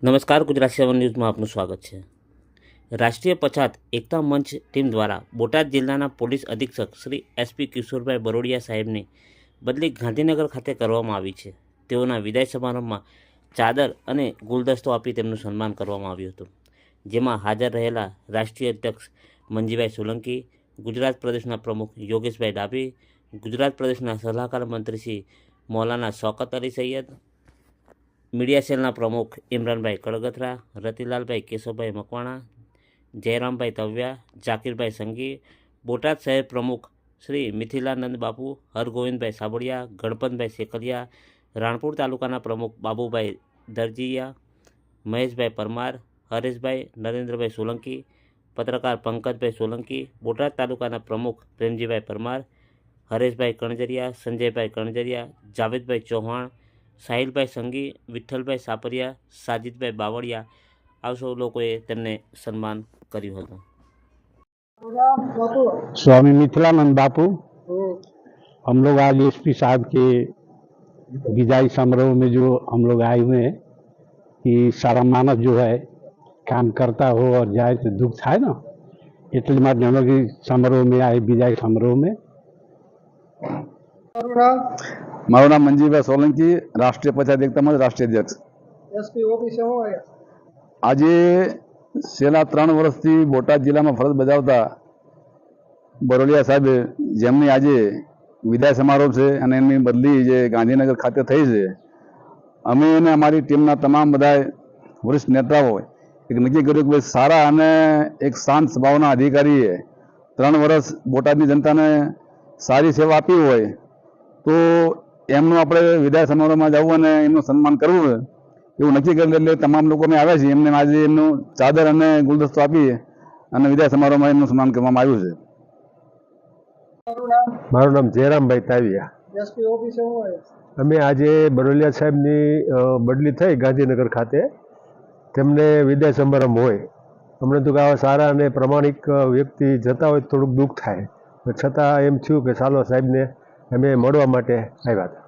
નમસ્કાર, ગુજરાત 7 ન્યૂઝમાં આપનું સ્વાગત છે। રાષ્ટ્રીય પછાત એકતા મંચ ટીમ દ્વારા બોટાદ જિલ્લાના પોલીસ અધિક્ષક શ્રી એસપી કિશોરભાઈ બરોડિયા સાહેબની બદલી ગાંધીનગર ખાતે કરવામાં આવી છે। તેઓના વિદાય સમારંભમાં ચાદર અને ગુલદસ્તો આપી તેમનું સન્માન કરવામાં આવ્યું હતું, જેમાં હાજર રહેલા રાષ્ટ્રીય અધ્યક્ષ મંજીભાઈ સોલંકી, ગુજરાત પ્રદેશના પ્રમુખ યોગેશભાઈ ડાભી, ગુજરાત પ્રદેશના સલાહકાર મંત્રી શ્રી મૌલાના શૌકત અલી સૈયદ, મીડિયા સેલના પ્રમુખ ઇમરાનભાઈ કડગથરા, રતિલાલભાઈ કેશવભાઈ મકવાણા, જયરામભાઈ તવ્યા, જાકીરભાઈ સંઘી, બોટાદ શહેર પ્રમુખ શ્રી મિથિલાનંદ બાપુ, હરગોવિંદભાઈ સાબડિયા, ગણપતભાઈ સેકલિયા, રાણપુર તાલુકાના પ્રમુખ બાબુભાઈ દરજીયા, મહેશભાઈ પરમાર, હરેશભાઈ નરેન્દ્રભાઈ સોલંકી, પત્રકાર પંકજભાઈ સોલંકી, બોટાદ તાલુકાના પ્રમુખ પ્રેમજીભાઈ પરમાર, હરેશભાઈ કણજરિયા, સંજયભાઈ કણજરિયા, જાવેદભાઈ ચૌહાણ, સાહિલભાઈ સંઘી, વિઠ્ઠલભાઈ સાપરિયા, સાજિદભાઈ બાવળિયા આ સૌ લોકોએ તેમને સન્માન કર્યું હતું। स्वामी मिथिलानंद बापू, हम लोग आज एसपी साहब के विदाई समारोह में जो हम लोग आए हुए हैं कि सारा मानव जो है काम करता हो और जाए तो दुख થાય ना, એટલે માટે हम लोग समारोह में आए, विदाई समारोह में। મારું નામ મંજીભાઈ સોલંકી, રાષ્ટ્રીય પંચાયત એકતા મંચ રાષ્ટ્રીય અધ્યક્ષ। એસપી ઓફિસે હું આવ્યા? આજે છેલ્લા 3 વર્ષથી બોટાદ જિલ્લામાં ફરજ બજાવતા બરોડિયા સાહેબે જેમની આજે વિદાય સમારોહ છે અને એમની બદલી જે ગાંધીનગર ખાતે થઈ છે, અમે અને અમારી ટીમના તમામ બધા વરિષ્ઠ નેતાઓ એક નક્કી કર્યું કે ભાઈ સારા અને એક શાંત સ્વભાવના અધિકારીએ 3 વર્ષ બોટાદની જનતાને સારી સેવા આપી હોય તો એમનું આપણે વિદાય સમારોહમાં જવું અને એમનું સન્માન કરવું એવું નક્કી કરી એટલે તમામ લોકો અમે આવ્યા છીએ। એમને આજે એમનું ચાદર અને ગુલદસ્તો આપી અને વિદાય સમારોહમાં એમનું સન્માન કરવામાં આવ્યું છે। મારું નામ જયરામભાઈ તાવિયા। એસપી ઓફિસે હું આવ્યા? અમે આજે બરોલિયા સાહેબની બદલી થઈ ગાંધીનગર ખાતે, તેમને વિદાય સમારંભ હોય, અમને તો આવા સારા અને પ્રમાણિક વ્યક્તિ જતા હોય થોડુંક દુઃખ થાય, છતાં એમ થયું કે ચાલો સાહેબને અમે મળવા માટે આવ્યા હતા।